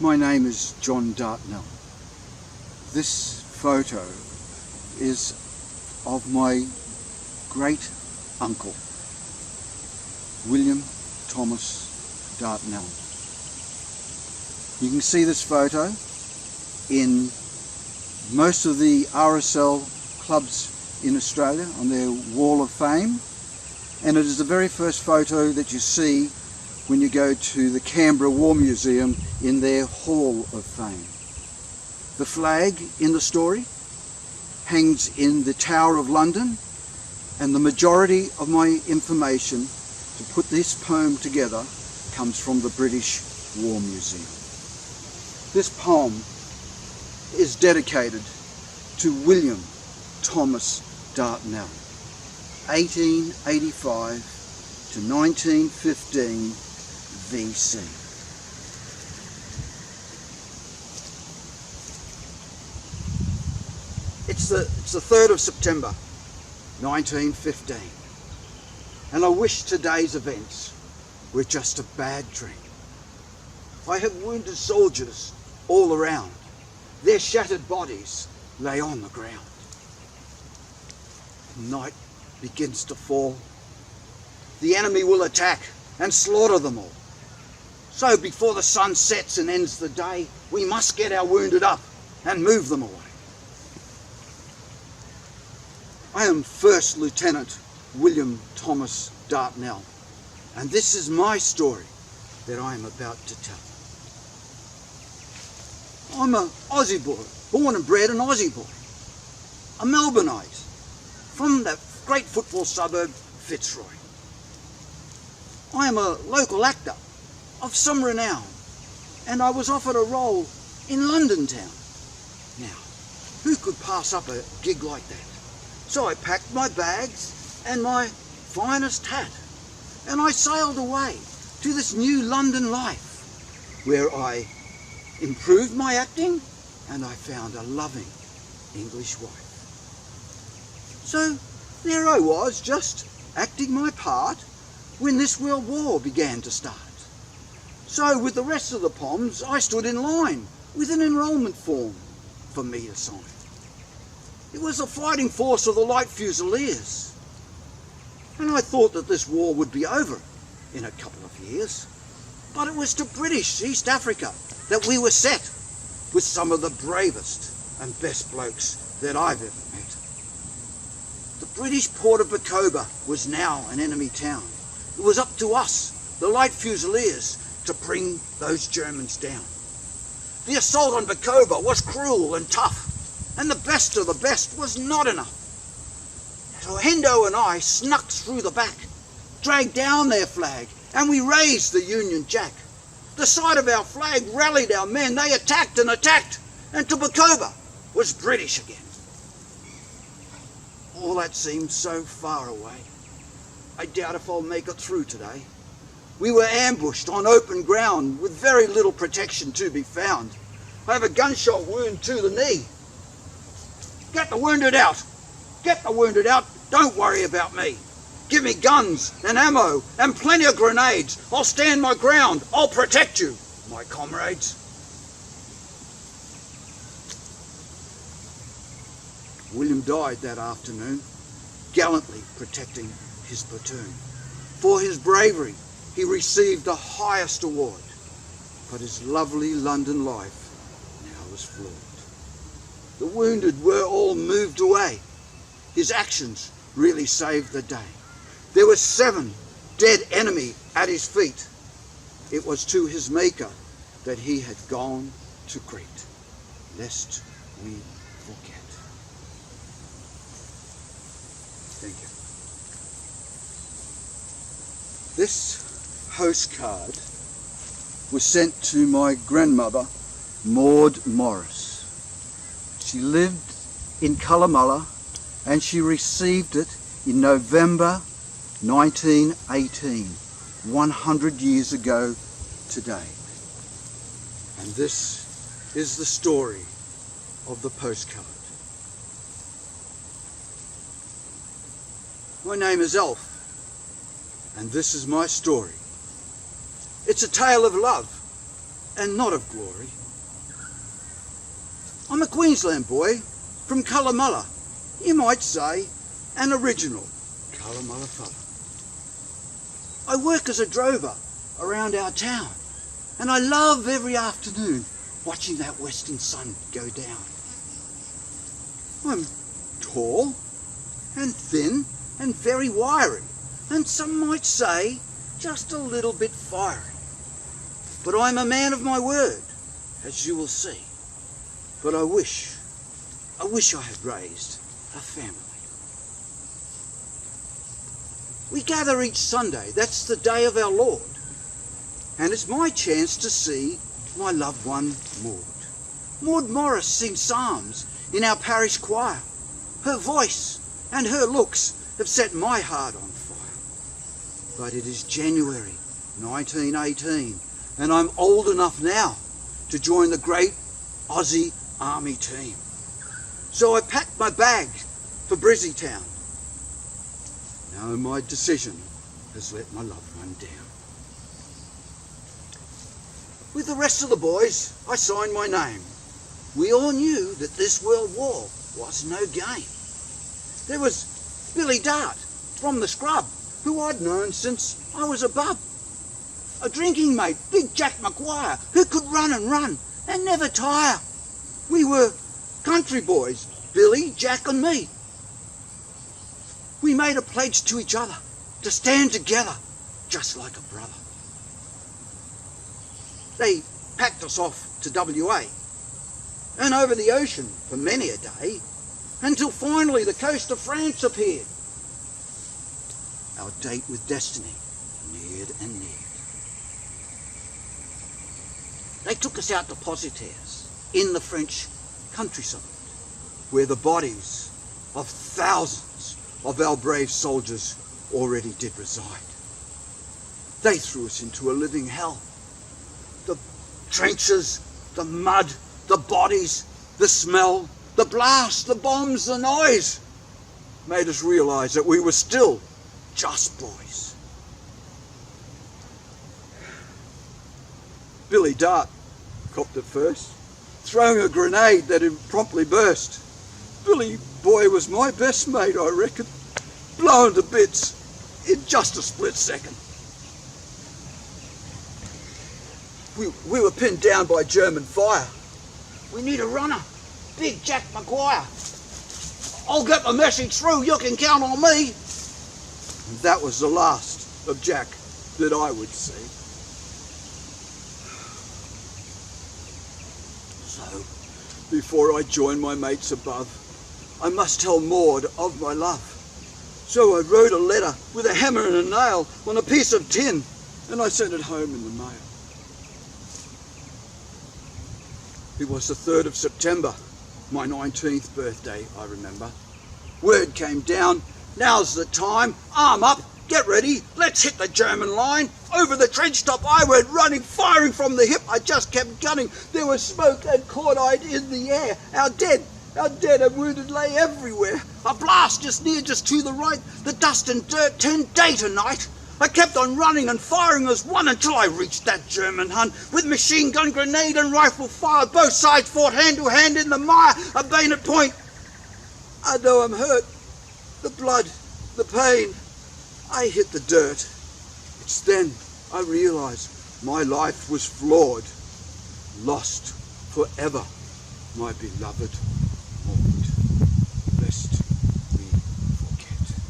My name is John Dartnell. This photo is of my great uncle, William Thomas Dartnell. You can see this photo in most of the RSL clubs in Australia on their wall of fame, and it is the very first photo that you see when you go to the Canberra War Museum in their Hall of Fame. The flag in the story hangs in the Tower of London, and the majority of my information to put this poem together comes from the British War Museum. This poem is dedicated to William Thomas Dartnell, 1885 to 1915 BC. It's the 3rd of September 1915, and I wish today's events were just a bad dream. I have wounded soldiers all around. Their shattered bodies lay on the ground. Night begins to fall. The enemy will attack and slaughter them all. So before the sun sets and ends the day, we must get our wounded up and move them away. I am First Lieutenant William Thomas Dartnell, and this is my story that I am about to tell. I'm an Aussie boy, born and bred an Aussie boy, a Melbourneite from that great football suburb Fitzroy. I am a local actor of some renown, and I was offered a role in London town. Now, who could pass up a gig like that? So I packed my bags and my finest hat, and I sailed away to this new London life, where I improved my acting and I found a loving English wife. So there I was, just acting my part when this World War began to start. So with the rest of the Poms, I stood in line with an enrolment form for me to sign. It was the fighting force of the Light Fusiliers, and I thought that this war would be over in a couple of years. But it was to British East Africa that we were set, with some of the bravest and best blokes that I've ever met. The British port of Bacoba was now an enemy town. It was up to us, the Light Fusiliers, to bring those Germans down. The assault on Bacoba was cruel and tough, and the best of the best was not enough. So Hendo and I snuck through the back, dragged down their flag, and we raised the Union Jack. The sight of our flag rallied our men. They attacked, and to Bacoba was British again. All that seems so far away. I doubt if I'll make it through today. We were ambushed on open ground with very little protection to be found. I have a gunshot wound to the knee. Get the wounded out! Get the wounded out! Don't worry about me. Give me guns and ammo and plenty of grenades. I'll stand my ground. I'll protect you, my comrades. William died that afternoon, gallantly protecting his platoon. For his bravery, he received the highest award, but his lovely London life now was flawed. The wounded were all moved away. His actions really saved the day. There were 7 dead enemy at his feet. It was to his maker that he had gone to greet, lest we forget. Thank you. This postcard was sent to my grandmother, Maud Morris. She lived in Colomulla, and she received it in November 1918, 100 years ago today. And this is the story of the postcard. My name is Elf, and this is my story. It's a tale of love and not of glory. I'm a Queensland boy from Colomulla, you might say an original Colomulla fella. I work as a drover around our town, and I love every afternoon watching that western sun go down. I'm tall and thin and very wiry, and some might say just a little bit fiery. But I'm a man of my word, as you will see. But I wish I had raised a family. We gather each Sunday, that's the day of our Lord, and it's my chance to see my loved one Maud. Maud Morris sings psalms in our parish choir. Her voice and her looks have set my heart on fire. But it is January 1918, and I'm old enough now to join the great Aussie Army team. So I packed my bag for Brizzy Town. Now my decision has let my loved one down. With the rest of the boys, I signed my name. We all knew that this world war was no game. There was Billy Dart from the scrub, who I'd known since I was a bub. A drinking mate, Big Jack Maguire, who could run and never tire. We were country boys, Billy, Jack and me. We made a pledge to each other to stand together just like a brother. They packed us off to WA and over the ocean for many a day until finally the coast of France appeared. Our date with destiny neared and neared. They took us out to Positiers in the French countryside, where the bodies of thousands of our brave soldiers already did reside. They threw us into a living hell. The trenches, the mud, the bodies, the smell, the blast, the bombs, the noise made us realise that we were still just boys. Billy Dart copped it first, throwing a grenade that had promptly burst. Billy boy was my best mate, I reckon, blown to bits in just a split second. We were pinned down by German fire. We need a runner, Big Jack Maguire. I'll get the message through, you can count on me. And that was the last of Jack that I would see. So, before I join my mates above, I must tell Maud of my love. So I wrote a letter with a hammer and a nail on a piece of tin, and I sent it home in the mail. It was the 3rd of September, my 19th birthday, I remember. Word came down, now's the time, arm up, get ready, let's hit the German line. Over the trench top I went running, firing from the hip, I just kept gunning. There was smoke and cordite in the air. Our dead and wounded lay everywhere. A blast just near, just to the right, the dust and dirt turned day to night. I kept on running and firing as one until I reached that German Hun. With machine gun, grenade and rifle fire, both sides fought hand to hand in the mire, a bayonet point. I know I'm hurt, the blood, the pain. I hit the dirt. It's then I realised my life was flawed, lost forever, my beloved Maud, lest we forget.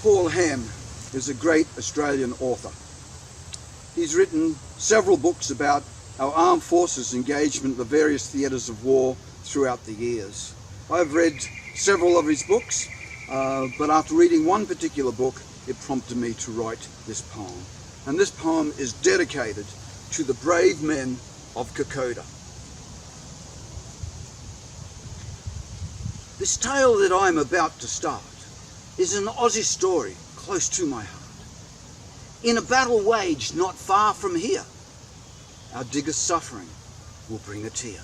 Paul Ham is a great Australian author. He's written several books about our armed forces engagement in the various theatres of war throughout the years. I've read several of his books, but after reading one particular book, it prompted me to write this poem. And this poem is dedicated to the brave men of Kokoda. This tale that I'm about to start is an Aussie story close to my heart. In a battle waged not far from here, our diggers' suffering will bring a tear.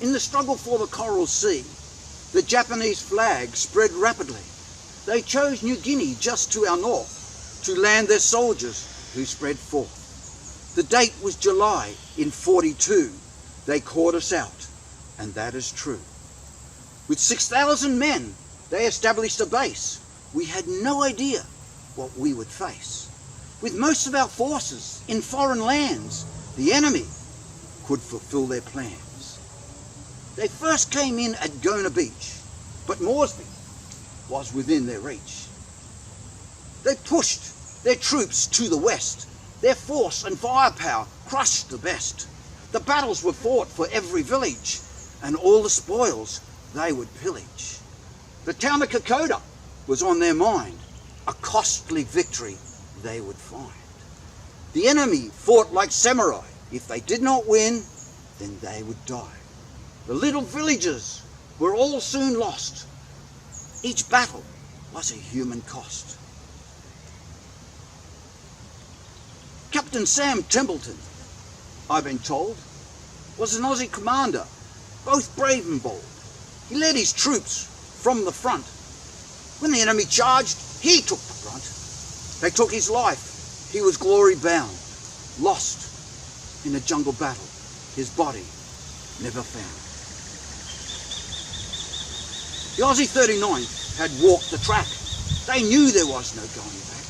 In the struggle for the Coral Sea, the Japanese flag spread rapidly. They chose New Guinea just to our north to land their soldiers who spread forth. The date was July in 42. They caught us out, and that is true. With 6,000 men, they established a base. We had no idea what we would face. With most of our forces in foreign lands, the enemy could fulfill their plans. They first came in at Gona Beach, but Moresby was within their reach. They pushed their troops to the west. Their force and firepower crushed the best. The battles were fought for every village, and all the spoils they would pillage. The town of Kokoda was on their mind, a costly victory they would find. The enemy fought like samurai. If they did not win, then they would die. The little villages were all soon lost. Each battle was a human cost. Captain Sam Templeton, I've been told, was an Aussie commander, both brave and bold. He led his troops from the front. When the enemy charged, he took the brunt. They took his life. He was glory bound, lost in a jungle battle. His body never found. The Aussie 39th had walked the track. They knew there was no going back.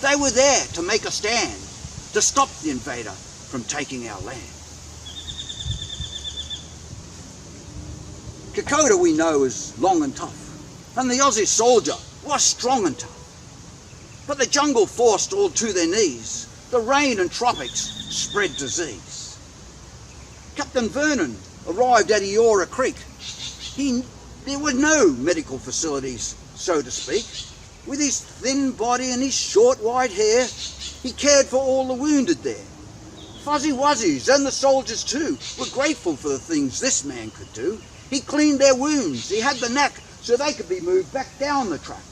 They were there to make a stand, to stop the invader from taking our land. Kokoda we know is long and tough, and the Aussie soldier was strong and tough. But the jungle forced all to their knees. The rain and tropics spread disease. Captain Vernon arrived at Eora Creek. There were no medical facilities, so to speak. With his thin body and his short white hair, he cared for all the wounded there. Fuzzy Wuzzies and the soldiers too were grateful for the things this man could do. He cleaned their wounds, he had the knack so they could be moved back down the track.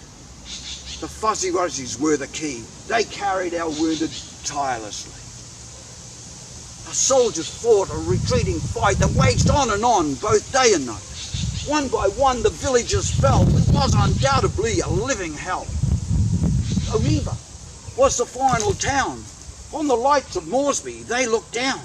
The Fuzzy Wuzzies were the key. They carried our wounded tirelessly. Our soldiers fought a retreating fight that waged on and on, both day and night. One by one the villagers fell. It was undoubtedly a living hell. Oriba was the final town. On the lights of Moresby they looked down.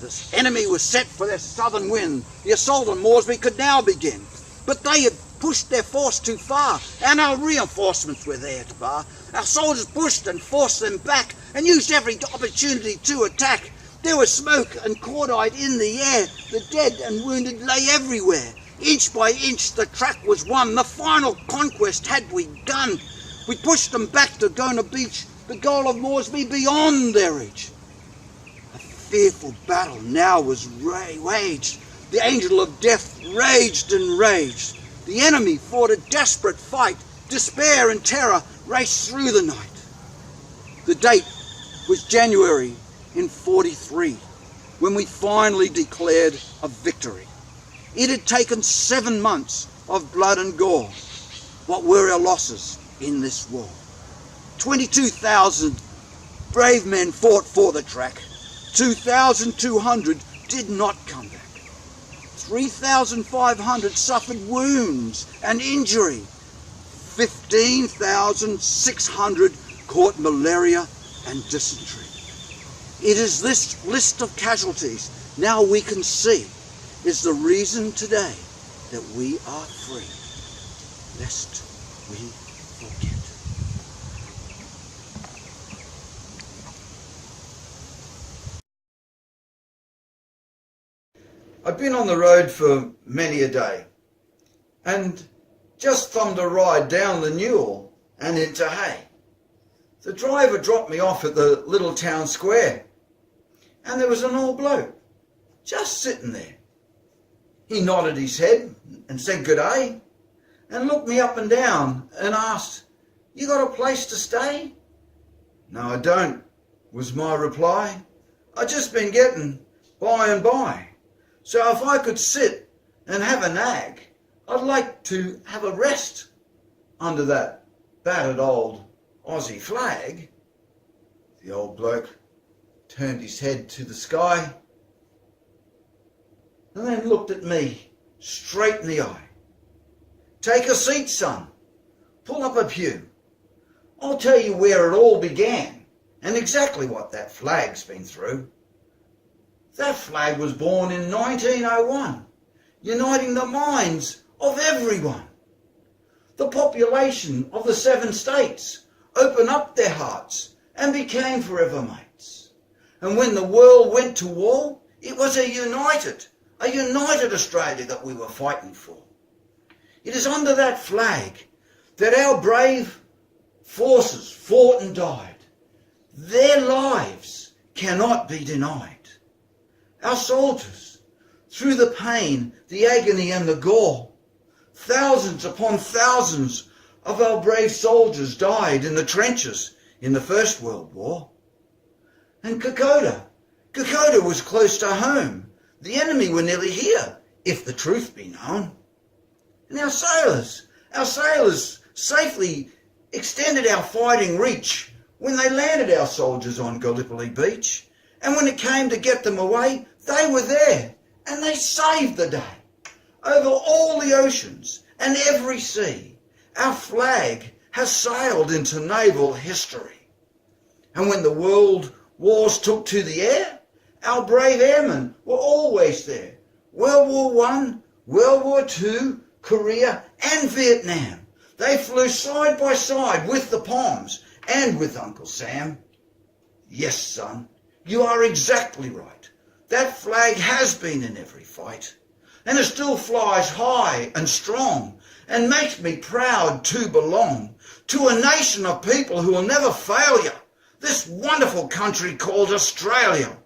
This enemy was set for their southern wind. The assault on Moresby could now begin. But they had pushed their force too far, and our reinforcements were there to bar. Our soldiers pushed and forced them back, and used every opportunity to attack. There was smoke and cordite in the air. The dead and wounded lay everywhere. Inch by inch the track was won. The final conquest had begun. We pushed them back to Gona Beach, the goal of Moresby beyond their reach. A fearful battle now was waged. The angel of death raged and raged. The enemy fought a desperate fight. Despair and terror raced through the night. The date was January in 43, when we finally declared a victory. It had taken 7 months of blood and gore. What were our losses in this war? 22,000 brave men fought for the track. 2,200 did not come back. 3,500 suffered wounds and injury. 15,600 caught malaria and dysentery. It is this list of casualties now we can see is the reason today that we are free, lest we forget. I've been on the road for many a day, and just thumbed a ride down the Newell and into Hay. The driver dropped me off at the little town square, and there was an old bloke just sitting there. He nodded his head and said good day, and looked me up and down and asked, "You got a place to stay?" "No, I don't," was my reply. "I just been getting by and by. So if I could sit and have a nag, I'd like to have a rest under that battered old Aussie flag." The old bloke turned his head to the sky and then looked at me straight in the eye. "Take a seat, son. Pull up a pew. I'll tell you where it all began and exactly what that flag's been through. That flag was born in 1901, uniting the minds of everyone. The population of the 7 states opened up their hearts and became forever mates. And when the world went to war, it was a united Australia that we were fighting for. It is under that flag that our brave forces fought and died. Their lives cannot be denied. Our soldiers, through the pain, the agony and the gore, thousands upon thousands of our brave soldiers died in the trenches in the First World War. And Kokoda was close to home. The enemy were nearly here, if the truth be known. And our sailors safely extended our fighting reach when they landed our soldiers on Gallipoli Beach. And when it came to get them away, they were there, and they saved the day. Over all the oceans and every sea, our flag has sailed into naval history. And when the world wars took to the air, our brave airmen were always there. World War I, World War II, Korea and Vietnam. They flew side by side with the Poms and with Uncle Sam. Yes, son, you are exactly right. That flag has been in every fight, and it still flies high and strong, and makes me proud to belong to a nation of people who will never fail you, this wonderful country called Australia.